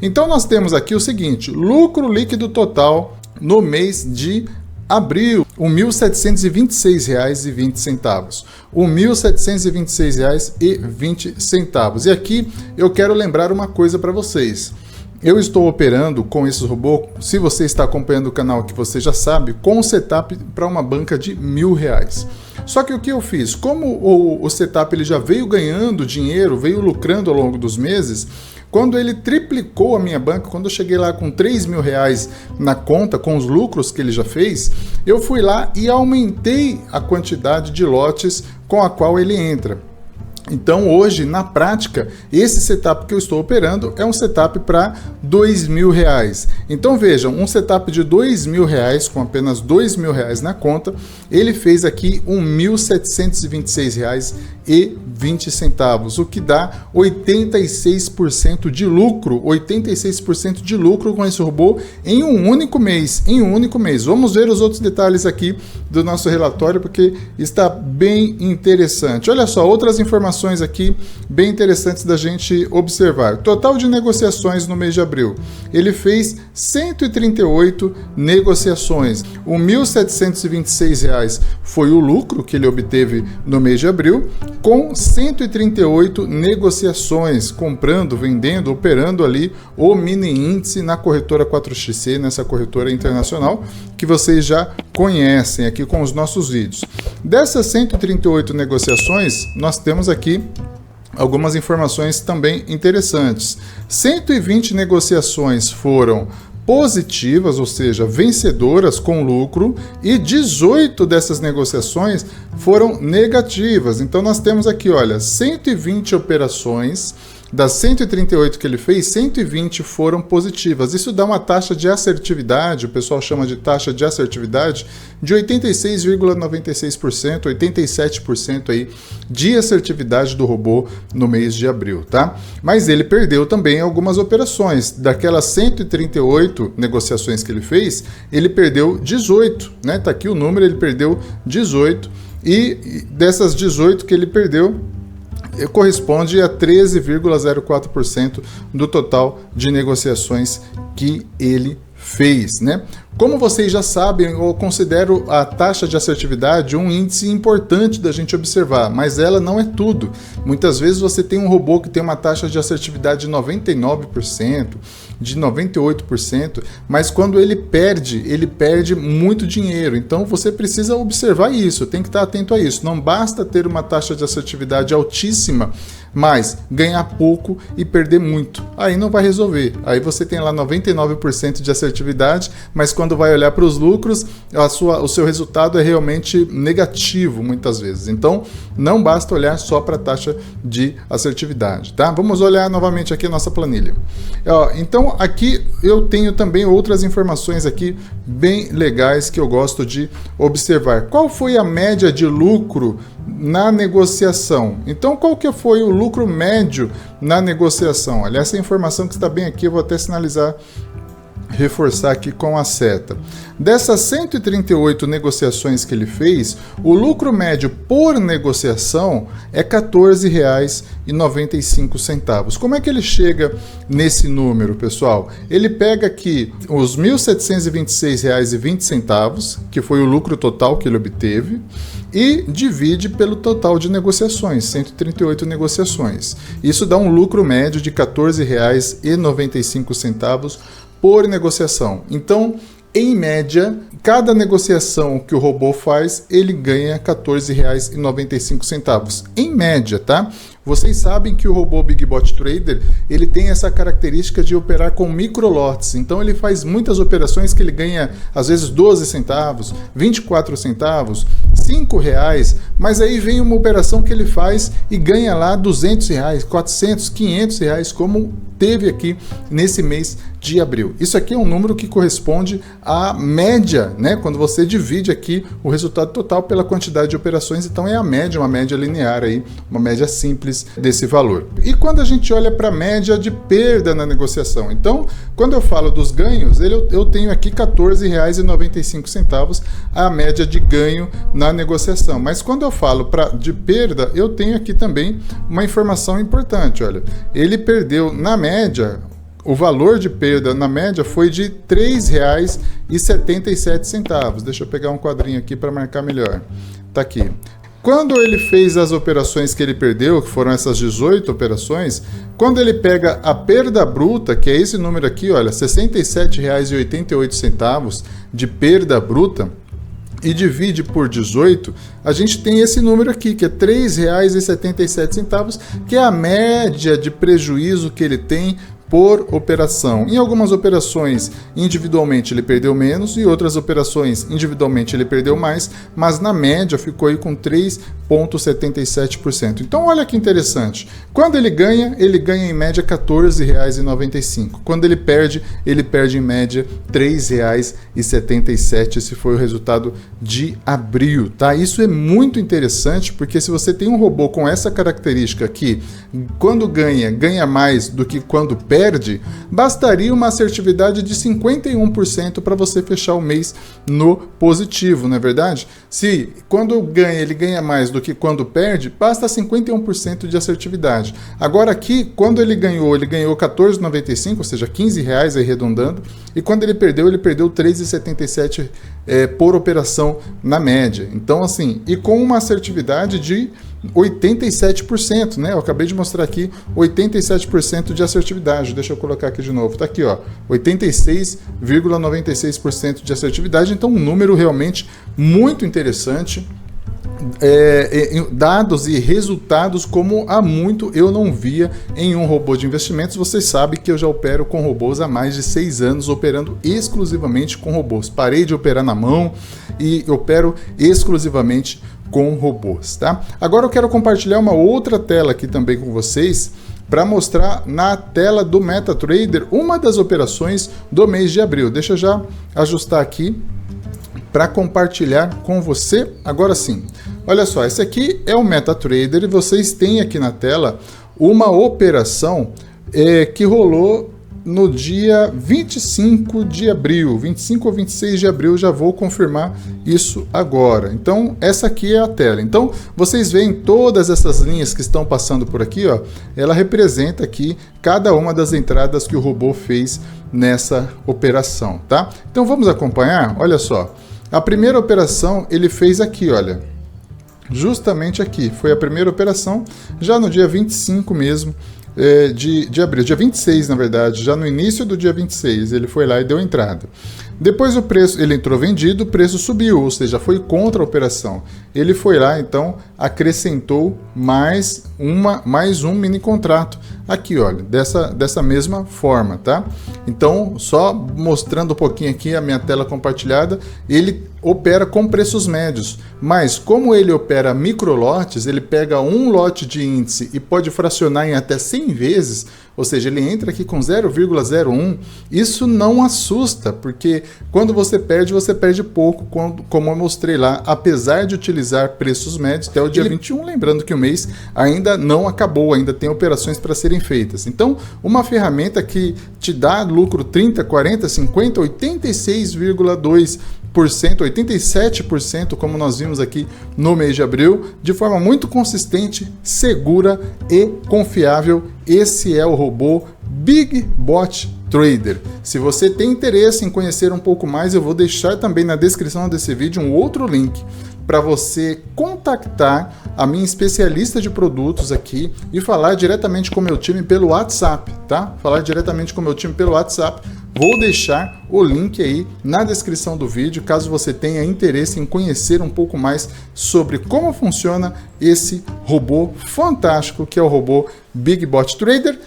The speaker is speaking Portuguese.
Então nós temos aqui o seguinte, lucro líquido total no mês de abril, R$ 1.726,20. R$ 1.726,20. E aqui eu quero lembrar uma coisa para vocês. Eu estou operando com esse robô, se você está acompanhando o canal que você já sabe, com um setup para uma banca de R$1.000. Só que o que eu fiz? Como o setup ele já veio ganhando dinheiro, veio lucrando ao longo dos meses, quando ele triplicou a minha banca, quando eu cheguei lá com R$3.000 na conta, com os lucros que ele já fez, eu fui lá e aumentei a quantidade de lotes com a qual ele entra. Então hoje, na prática, esse setup que eu estou operando é um setup para R$2.000. Então vejam, um setup de R$2.000 com apenas R$2.000 na conta, ele fez aqui R$ 1.726,20, o que dá 86% de lucro, 86% de lucro com esse robô em um único mês, Vamos ver os outros detalhes aqui do nosso relatório, porque está bem interessante. Olha só, outras informações aqui bem interessantes da gente observar. Total de negociações no mês de abril. Ele fez 138 negociações. O R$ 1.726 foi o lucro que ele obteve no mês de abril, com 138 negociações, comprando, vendendo, operando ali o mini índice na corretora 4XC, nessa corretora internacional que vocês já conhecem aqui com os nossos vídeos. Dessas 138 negociações, nós temos aqui algumas informações também interessantes. 120 negociações foram positivas, ou seja, vencedoras com lucro, e 18 dessas negociações foram negativas. Então nós temos aqui, olha, 120 operações. Das 138 que ele fez, 120 foram positivas. Isso dá uma taxa de assertividade, o pessoal chama de taxa de assertividade, de 86,96%, 87% aí de assertividade do robô no mês de abril, tá? Mas ele perdeu também algumas operações. Daquelas 138 negociações que ele fez, ele perdeu 18, né? Tá aqui o número, ele perdeu 18, e dessas 18 que ele perdeu, corresponde a 13,04% do total de negociações que ele fez, né? Como vocês já sabem, eu considero a taxa de assertividade um índice importante da gente observar, mas ela não é tudo. Muitas vezes você tem um robô que tem uma taxa de assertividade de 99%, de 98%, mas quando ele perde muito dinheiro. Então você precisa observar isso, tem que estar atento a isso. Não basta ter uma taxa de assertividade altíssima, mas ganhar pouco e perder muito. Aí não vai resolver. Aí você tem lá 99% de assertividade, mas quando vai olhar para os lucros, o seu resultado é realmente negativo muitas vezes. Então não basta olhar só para a taxa de assertividade, tá? Vamos olhar novamente aqui a nossa planilha. Então aqui eu tenho também outras informações aqui bem legais que eu gosto de observar. Qual foi a média de lucro na negociação? Então qual que foi o lucro médio na negociação? Olha, essa informação que está bem aqui, eu vou até sinalizar, reforçar aqui com a seta. Dessas 138 negociações que ele fez, o lucro médio por negociação é R$ 14,95. Como é que ele chega nesse número, pessoal? Ele pega aqui os R$ 1.726,20, que foi o lucro total que ele obteve, e divide pelo total de negociações, 138 negociações. Isso dá um lucro médio de R$ 14,95 por negociação. Então, em média, cada negociação que o robô faz, ele ganha R$ 14,95. Em média, tá? Vocês sabem que o robô BigBot Trader, ele tem essa característica de operar com microlotes. Então ele faz muitas operações que ele ganha, às vezes, 12 centavos, 24 centavos, R$5, mas aí vem uma operação que ele faz e ganha lá R$200, 400, R$500, como teve aqui nesse mês de abril. Isso aqui é um número que corresponde à média, né? Quando você divide aqui o resultado total pela quantidade de operações, então é a média, uma média linear aí, uma média simples desse valor. E quando a gente olha para a média de perda na negociação, então quando eu falo dos ganhos, eu tenho aqui R$14,95 a média de ganho na negociação. Mas quando eu falo de perda, eu tenho aqui também uma informação importante. Olha, ele perdeu na média o valor de perda na média foi de R$ 3,77. Deixa eu pegar um quadrinho aqui para marcar melhor. Tá aqui. Quando ele fez as operações que ele perdeu, que foram essas 18 operações, quando ele pega a perda bruta, que é esse número aqui, olha, R$ 67,88 de perda bruta, e divide por 18, a gente tem esse número aqui, que é R$ 3,77, que é a média de prejuízo que ele tem por operação. Em algumas operações, individualmente ele perdeu menos, e outras operações, individualmente ele perdeu mais, mas na média ficou aí com 3,77%. Então olha que interessante, quando ele ganha em média R$ 14,95. Quando ele perde em média R$ 3,77. Esse foi o resultado de abril, tá? Isso é muito interessante, porque se você tem um robô com essa característica aqui, quando ganha mais do que quando perde, bastaria uma assertividade de 51% para você fechar o mês no positivo, não é verdade? Se quando ganha ele ganha mais do que quando perde, basta 51% de assertividade. Agora aqui, quando ele ganhou R$ 14,95, ou seja, R$ 15 arredondando, e quando ele perdeu R$ 3,77 por operação na média. Então assim, e com uma assertividade de 87%, né? Eu acabei de mostrar aqui 87% de assertividade. Deixa eu colocar aqui de novo. Tá aqui, ó, 86,96% de assertividade. Então, um número realmente muito interessante. Dados e resultados como há muito eu não via em um robô de investimentos. Vocês sabem que eu já opero com robôs há mais de 6 anos, operando exclusivamente com robôs. Parei de operar na mão e opero exclusivamente com robôs, tá? Agora eu quero compartilhar uma outra tela aqui também com vocês para mostrar na tela do MetaTrader uma das operações do mês de abril. Deixa eu já ajustar aqui para compartilhar com você. Agora sim, olha só, esse aqui é o MetaTrader e vocês têm aqui na tela uma operação que rolou no dia 25 de abril, 25 ou 26 de abril, já vou confirmar isso agora. Então, essa aqui é a tela. Então, vocês veem todas essas linhas que estão passando por aqui, ó, ela representa aqui cada uma das entradas que o robô fez nessa operação, tá? Então, vamos acompanhar? Olha só, a primeira operação ele fez aqui, olha, justamente aqui, foi a primeira operação, já no dia 25 mesmo, de abril, dia 26 na verdade, já no início do dia 26, ele foi lá e deu entrada. Depois o preço, ele entrou vendido, o preço subiu, ou seja, foi contra a operação. Ele foi lá, então, acrescentou mais um mini contrato aqui, olha, dessa mesma forma, tá? Então, só mostrando um pouquinho aqui a minha tela compartilhada, ele opera com preços médios, mas como ele opera microlotes, ele pega um lote de índice e pode fracionar em até 100 vezes, ou seja, ele entra aqui com 0,01, isso não assusta, porque quando você perde pouco, como eu mostrei lá, apesar de utilizar preços médios até o dia 21, lembrando que o mês ainda não acabou, ainda tem operações para serem feitas. Então, uma ferramenta que te dá lucro 30, 40, 50, 86,2%, 87%, como nós vimos aqui no mês de abril, de forma muito consistente, segura e confiável. Esse é o robô BigBot Trader. Se você tem interesse em conhecer um pouco mais, eu vou deixar também na descrição desse vídeo um outro link para você contactar a minha especialista de produtos aqui e falar diretamente com o meu time pelo WhatsApp, tá? Falar diretamente com o meu time pelo WhatsApp. Vou deixar o link aí na descrição do vídeo, caso você tenha interesse em conhecer um pouco mais sobre como funciona esse robô fantástico que é o robô BigBot Trader.